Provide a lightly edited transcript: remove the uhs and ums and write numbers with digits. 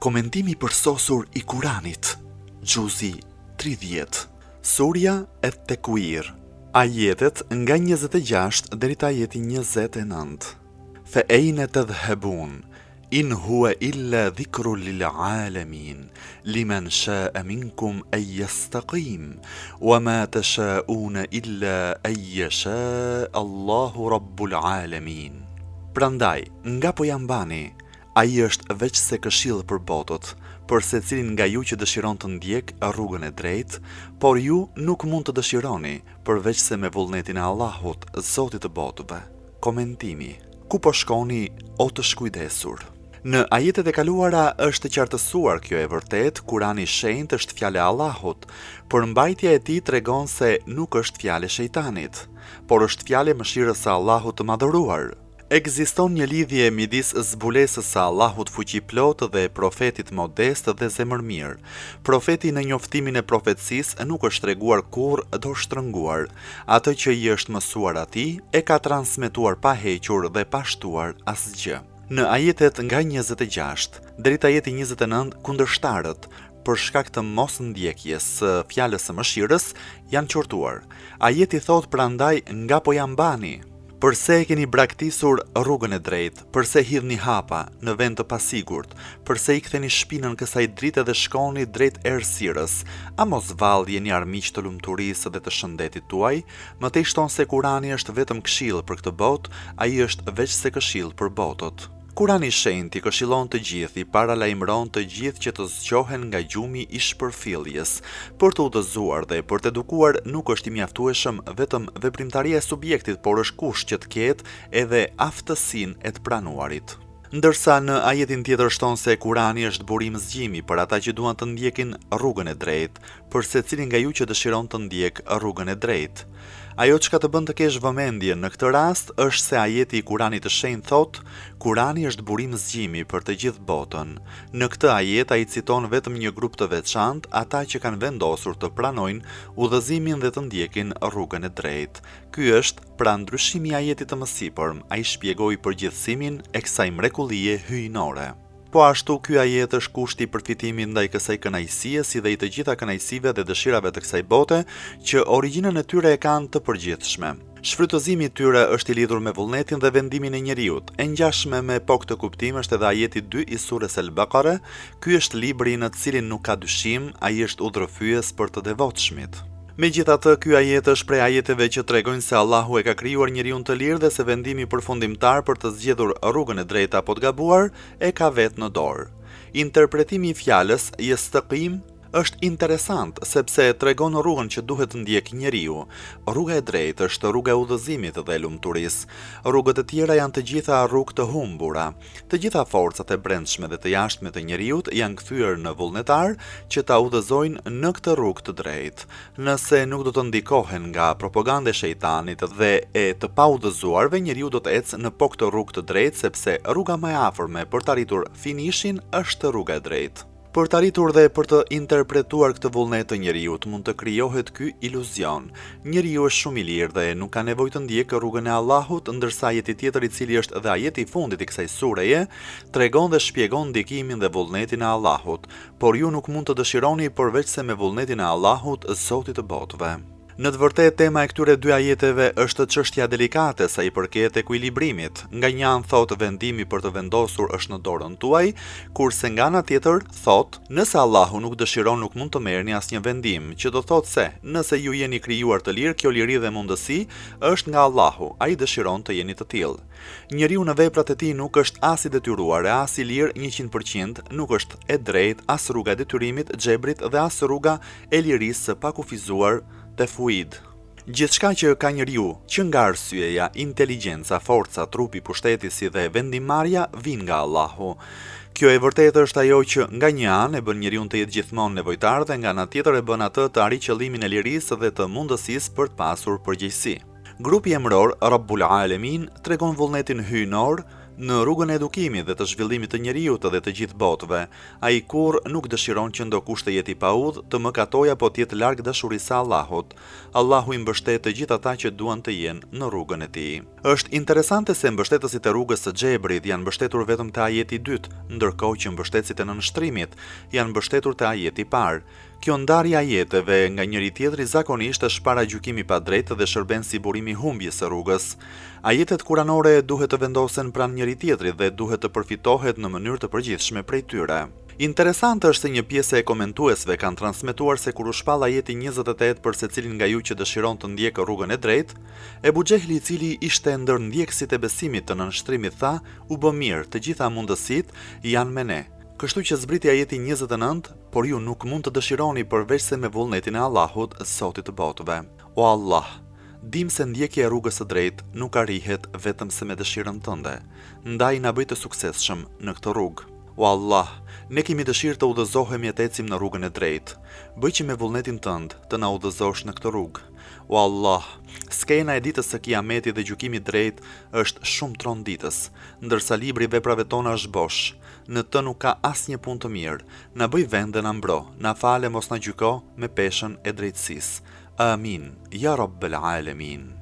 Komentimi përsosur i Kuranit, Gjuzi 30, Surja e Tekuir, ajetet nga 26 deri te ajeti 29. Fe ejne të dhebun, in huwa illa dhikru lil alamin, liman sha'a minkum an yastaqim, wa ma tashauna illa an yasha Allahu rabbul alamin. Prandaj, nga po jam bani, ai është veç se këshill për botët, për secilin nga ju që dëshiron të ndjek rrugën e drejtë, por ju nuk mund të dëshironi, përveç se me vullnetin e Allahut, Zotit të botëve. Komentimi. Ku po shkoni, o të shkujdesur? Në ajetet e kaluara është qartësuar kjo e vërtet, Kurani i shenjtë është fjale e Allahut, por mbajtja e tij tregon se nuk është fjale e shejtanit, por është fjale e mëshirës së Allahut të madhëruar. Ekziston një lidhje midis zbulesës së Allahut fuqiplot dhe profetit modest dhe zemërmirë. Profeti në njoftimin e profecisë nuk është treguar kurrë do shtrënguar. Atë që i është mësuar atij e ka transmetuar pa hequr dhe pa shtuar asgjë. Në ajetet nga 26 deri te ajeti 29, kundërshtarët për shkak të mos ndjekjes së fjalës së mëshirës janë qortuar. Ajeti thot prandaj nga po jam bani. Përse e keni braktisur rrugën e drejtë, përse hidhni hapa në vend të pasigurt, përse i ktheni shpinën kësaj drite dhe shkoni drejt errësirës, a mos vallë jeni armiq të lumturisë dhe të shëndetit tuaj? Më tej shton se Kurani është vetëm këshill për këtë botë, ai është veç se këshill për botët. Kurani i shenjtë i këshillon të gjithë, i paralajmëron të gjithë që të zgjohen nga gjumi i shpërfilljes. Për të udhëzuar dhe për të edukuar nuk është i mjaftueshëm vetëm veprimtaria e subjektit, por është kusht që të ketë edhe aftësinë e të pranuarit. Ndërsa në ajetin tjetër shton se Kurani është burim zgjimi për ata që duan të ndjekin rrugën e drejtë, për secilin nga ju që dëshiron të ndjek rrugën e drejtë. Ajo çka të bën të kesh vëmendje në këtë rast është se ajeti i Kuranit të shenjtë thot, Kurani është burim zgjimi për të gjithë botën. Në këtë ajet ai citon vetëm një grup të veçantë, ata që kanë vendosur të pranojnë udhëzimin dhe të ndjekin rrugën e drejtë. Ky është pra ndryshimi i ajetit të mësipërm, ai shpjegoi përgjithësimin e kësaj mrekullie hyjnore. Po ashtu ky ajet është kushti i përfitimit ndaj kësaj kënaqësie, si dhe i të gjitha kënaqësive dhe dëshirave të kësaj bote, që origjinën e tyre e kanë të përgjithshme. Shfrytëzimi i tyre është i lidhur me vullnetin dhe vendimin e njeriut. E ngjashme me po këtë kuptim është edhe ajeti 2 i surës El-Baqara. Ky është libri në të cilin nuk ka dyshim, ai është udhërfyes për të devotshmit. Megjithatë, ky ajet është prej ajeteve që tregojnë se Allahu e ka krijuar njeriun të lirë dhe se vendimi përfundimtar për të zgjedhur rrugën e drejtë apo të gabuar e ka vetë në dorë. Interpretimi i fjalës yastaqim është interesant sepse tregon rrugën që duhet të ndjek njeriu. Rruga e drejtë është rruga e udhëzimit dhe e lumturisë. Rrugët e tjera janë të gjitha rrugë të humbura. Të gjitha forcat e brendshme dhe të jashtme të njeriut janë kthyer në vullnetar që ta udhëzojnë në këtë rrugë të drejtë. Nëse nuk do të ndikohen nga propaganda e shejtanit dhe e të paudhëzuarve, njeriu do të ecë në po këtë rrugë të drejtë sepse rruga më e afërme për të arritur finishin është rruga e drejtë. Për të arritur dhe për të interpretuar këtë vullnet të njeriut, mund të krijohet ky iluzion. Njeriu është shumë i lirë dhe nuk ka nevojë të ndjekë rrugën e Allahut, ndërsa ajeti tjetër i cili është edhe ajeti i fundit i kësaj sureje, tregon dhe shpjegon ndikimin dhe vullnetin e Allahut, por ju nuk mund të dëshironi përveç se me vullnetin e Allahut, Zotit të botëve. Në të vërtetë tema e këtyre dy ajeteve është çështja delikate sa i përket ekuilibrimit. Nga një anë thotë vendimi për të vendosur është në dorën tuaj, kurse nga ana tjetër thotë, nëse Allahu nuk dëshiron nuk mund të merrni asnjë vendim, që do thotë se nëse ju jeni krijuar të lirë, kjo liri dhe mundësi është nga Allahu, ai dëshiron të jeni të tillë. Njeriu në veprat e tij nuk është as i detyruar e as i lirë 100%, nuk është e drejtë as rruga e detyrimit, xhebrit dhe as rruga e lirisë së pakufizuar të fluid. Gjithçka që ka njeriu, që nga arsyeja, inteligjenca, forca, trupi, pushteti si dhe vendimmarrja vijnë nga Allahu. Kjo e vërtetë është ajo që nga një anë e bën njeriu të jetë gjithmonë nevojtar dhe nga ana tjetër e bën atë të arrijë qëllimin e lirisë dhe të mundësisë për të pasur përgjegjësi. Grupi emëror Rabbul Alamin tregon vullnetin hyjnor Në rrugën e edukimit dhe të zhvillimit të njerëzit dhe të gjithë botëve, ai kurrë nuk dëshiron që ndokush të jetë i paudhë, të mëkatojë apo të jetë larg dashurisë së Allahut. Allahu i mbështet të gjithë ata që duan të jenë në rrugën e tij. Është interesante se mbështetësit e rrugës së Xhebrit janë mbështetur vetëm te ajeti i dytë, ndërkohë që mbështetësit e nënshtrimit janë mbështetur te ajeti i parë. Kjo ndarje ajeteve nga njëri tjetri zakonisht është paragjykimi pa drejtë dhe shërben si burimi humbjes së rrugës. Ajetet kuranore duhet të vendosen pranë njëri tjetrit dhe duhet të përfitohet në mënyrë të përgjithshme prej tyre. Interesante është se një pjesë e komentuesve kanë transmetuar se kur u shpall ajeti 28 për secilin nga ju që dëshiron të ndjekë rrugën e drejtë, Ebu Xehli, i cili ishte ndër ndjekësit e besimit të nënshtrimit, tha: "U bë mirë, të gjitha mundësitë janë me ne." Kështu që zbriti ajeti 29, por ju nuk mund të dëshironi përveç se me vullnetin e Allahut, Zotit të botëve. O Allah, dim se ndjekja e rrugës së drejtë nuk arrihet vetëm se me dëshirën tënde, ndaj na bëj të suksesshëm në këtë rrugë. O Allah, ne kemi dëshirë të udhëzohemi e të ecim në rrugën e drejtë. Bëj që me vullnetin tënd të na udhëzosh në këtë rrugë. O Allah, skena e ditës së Kiametit dhe gjykimit drejt është shumë tronditës, ndërsa libri i veprave tona është bosh. Në të nuk ka asnjë punë të mirë. Na bëj vend dhe na mbro, na fale mos na gjyko me peshën e drejtësisë. Amin, ya Rabbel Alamin.